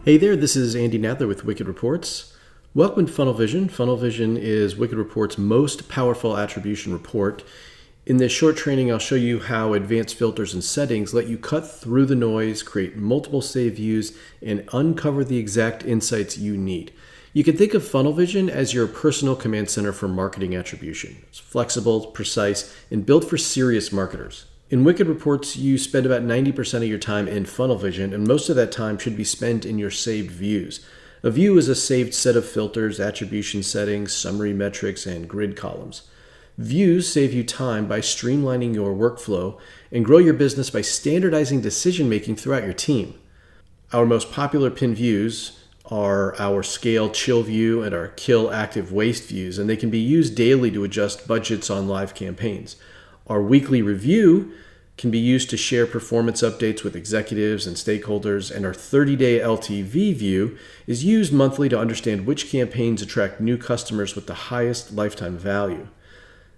Hey there, this is Andy Nadler with Wicked Reports. Welcome to Funnel Vision. Funnel Vision is Wicked Reports' most powerful attribution report. In this short training, I'll show you how advanced filters and settings let you cut through the noise, create multiple save views, and uncover the exact insights you need. You can think of Funnel Vision as your personal command center for marketing attribution. It's flexible, precise, and built for serious marketers. In Wicked Reports, you spend about 90% of your time in Funnel Vision, and most of that time should be spent in your saved views. A view is a saved set of filters, attribution settings, summary metrics, and grid columns. Views save you time by streamlining your workflow and grow your business by standardizing decision-making throughout your team. Our most popular pin views are our Scale Chill view and our Kill Active Waste views, and they can be used daily to adjust budgets on live campaigns. Our weekly review can be used to share performance updates with executives and stakeholders, and our 30-day LTV view is used monthly to understand which campaigns attract new customers with the highest lifetime value.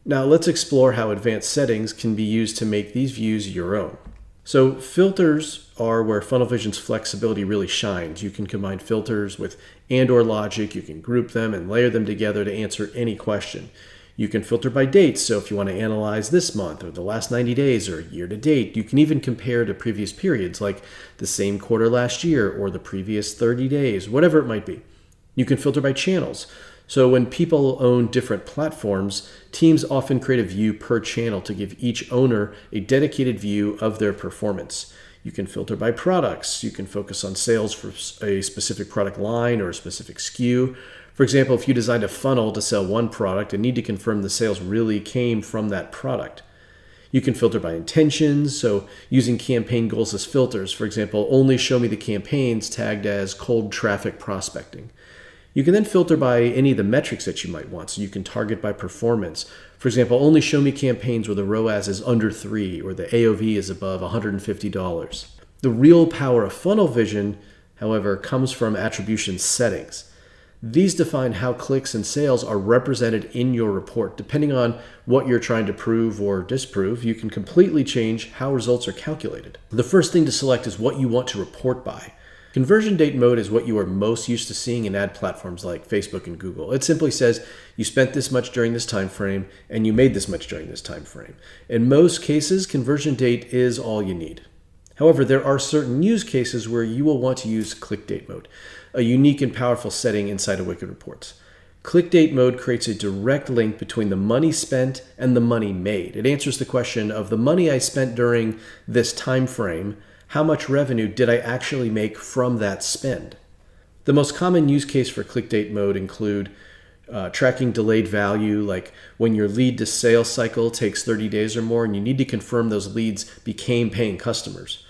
Now let's explore how advanced settings can be used to make these views your own. So filters are where Funnel Vision's flexibility really shines. You can combine filters with and/or logic, you can group them and layer them together to answer any question. You can filter by dates, so if you want to analyze this month or the last 90 days or year to date, you can even compare to previous periods like the same quarter last year or the previous 30 days, whatever it might be. You can filter by channels. So when people own different platforms, teams often create a view per channel to give each owner a dedicated view of their performance. You can filter by products. You can focus on sales for a specific product line or a specific SKU. For example, if you designed a funnel to sell one product and need to confirm the sales really came from that product. You can filter by intentions, so using campaign goals as filters. For example, only show me the campaigns tagged as cold traffic prospecting. You can then filter by any of the metrics that you might want, so you can target by performance. For example, only show me campaigns where the ROAS is under 3 or the AOV is above $150. The real power of Funnel Vision, however, comes from attribution settings. These define how clicks and sales are represented in your report. Depending on what you're trying to prove or disprove, you can completely change how results are calculated. The first thing to select is what you want to report by. Conversion date mode is what you are most used to seeing in ad platforms like Facebook and Google. It simply says you spent this much during this time frame and you made this much during this time frame. In most cases, conversion date is all you need. However, there are certain use cases where you will want to use click date mode, a unique and powerful setting inside of Wicked Reports. Click date mode creates a direct link between the money spent and the money made. It answers the question of the money I spent during this time frame, how much revenue did I actually make from that spend? The most common use case for click date mode include tracking delayed value, like when your lead to sales cycle takes 30 days or more and you need to confirm those leads became paying customers.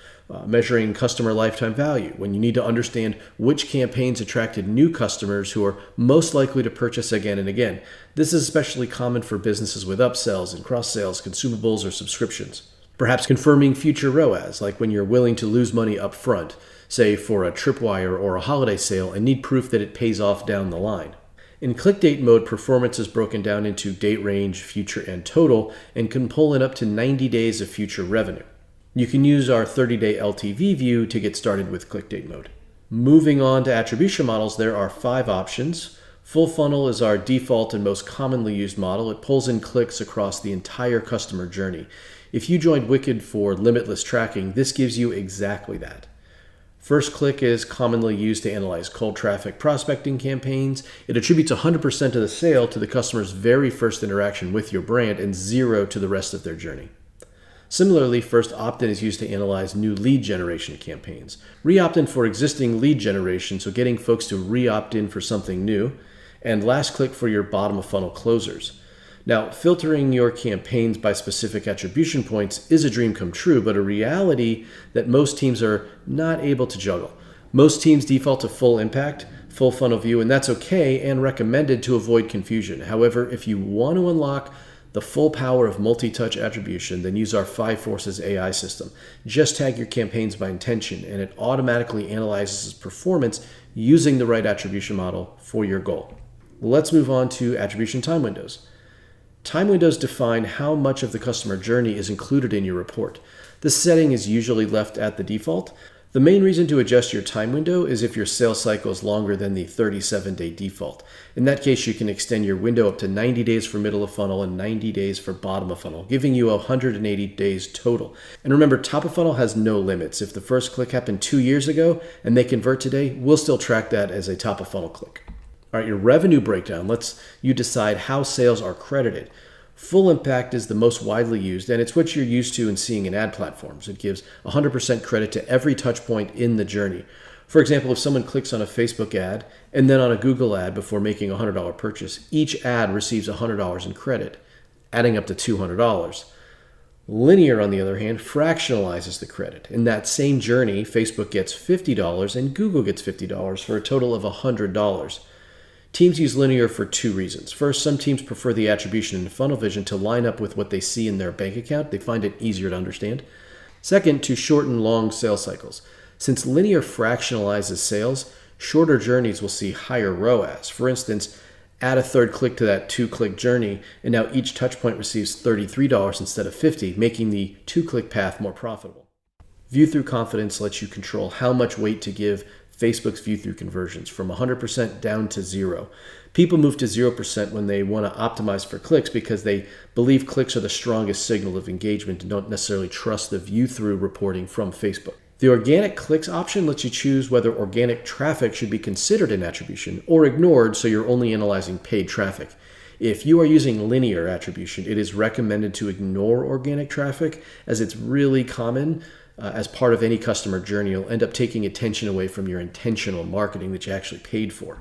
Measuring customer lifetime value, when you need to understand which campaigns attracted new customers who are most likely to purchase again and again. This is especially common for businesses with upsells and cross-sales, consumables, or subscriptions. Perhaps confirming future ROAS, like when you're willing to lose money up front, say for a tripwire or a holiday sale, and need proof that it pays off down the line. In click date mode, performance is broken down into date range, future, and total, and can pull in up to 90 days of future revenue. You can use our 30-day LTV view to get started with click date mode. Moving on to attribution models, there are 5 options. Full funnel is our default and most commonly used model. It pulls in clicks across the entire customer journey. If you joined Wicked for limitless tracking, this gives you exactly that. First click is commonly used to analyze cold traffic prospecting campaigns. It attributes 100% of the sale to the customer's very first interaction with your brand and 0 to the rest of their journey. Similarly, first opt-in is used to analyze new lead generation campaigns. Re-opt-in for existing lead generation, so getting folks to re-opt-in for something new. And last click for your bottom of funnel closers. Now, filtering your campaigns by specific attribution points is a dream come true, but a reality that most teams are not able to juggle. Most teams default to full impact, full funnel view, and that's okay and recommended to avoid confusion. However, if you want to unlock the full power of multi-touch attribution, then use our 5 Forces AI system. Just tag your campaigns by intention, and it automatically analyzes performance using the right attribution model for your goal. Let's move on to attribution time windows. Time windows define how much of the customer journey is included in your report. This setting is usually left at the default. The main reason to adjust your time window is if your sales cycle is longer than the 37-day default. In that case, you can extend your window up to 90 days for middle of funnel and 90 days for bottom of funnel, giving you 180 days total. And remember, top of funnel has no limits. If the first click happened 2 years ago and they convert today, we'll still track that as a top of funnel click. All right, your revenue breakdown lets you decide how sales are credited. Full impact is the most widely used, and it's what you're used to and seeing in ad platforms. It gives 100% credit to every touch point in the journey. For example, if someone clicks on a Facebook ad and then on a Google ad before making a $100 purchase, each ad receives $100 in credit, adding up to $200. Linear, on the other hand, fractionalizes the credit. In that same journey, Facebook gets $50 and Google gets $50 for a total of $100. Teams use linear for two reasons. First, some teams prefer the attribution in funnel vision to line up with what they see in their bank account. They find it easier to understand. Second, to shorten long sales cycles. Since linear fractionalizes sales, shorter journeys will see higher ROAS. For instance, add a third click to that 2-click journey, and now each touch point receives $33 instead of $50, making the 2-click path more profitable. View-through confidence lets you control how much weight to give Facebook's view-through conversions from 100% down to 0. People move to 0% when they want to optimize for clicks because they believe clicks are the strongest signal of engagement and don't necessarily trust the view-through reporting from Facebook. The organic clicks option lets you choose whether organic traffic should be considered in attribution or ignored, so you're only analyzing paid traffic. If you are using linear attribution, it is recommended to ignore organic traffic, as it's really common. As part of any customer journey, you'll end up taking attention away from your intentional marketing that you actually paid for.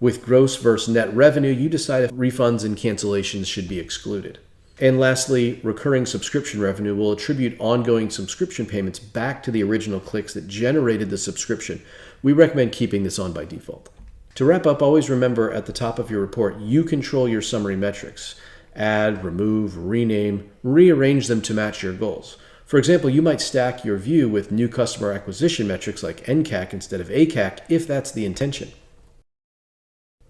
With gross versus net revenue, you decide if refunds and cancellations should be excluded. And lastly, recurring subscription revenue will attribute ongoing subscription payments back to the original clicks that generated the subscription. We recommend keeping this on by default. To wrap up, always remember at the top of your report, you control your summary metrics. Add, remove, rename, rearrange them to match your goals. For example, you might stack your view with new customer acquisition metrics like NCAC instead of ACAC if that's the intention.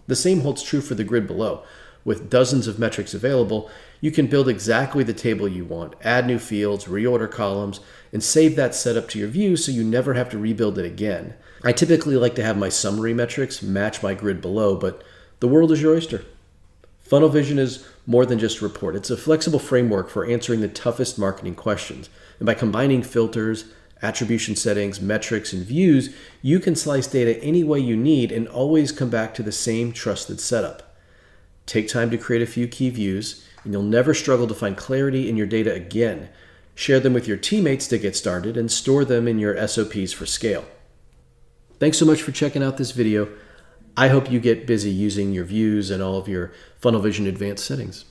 The same holds true for the grid below. With dozens of metrics available, you can build exactly the table you want, add new fields, reorder columns, and save that setup to your view so you never have to rebuild it again. I typically like to have my summary metrics match my grid below, but the world is your oyster. Funnel Vision is more than just a report. It's a flexible framework for answering the toughest marketing questions. And by combining filters, attribution settings, metrics, and views, you can slice data any way you need and always come back to the same trusted setup. Take time to create a few key views, and you'll never struggle to find clarity in your data again. Share them with your teammates to get started and store them in your SOPs for scale. Thanks so much for checking out this video. I hope you get busy using your views and all of your Funnel Vision advanced settings.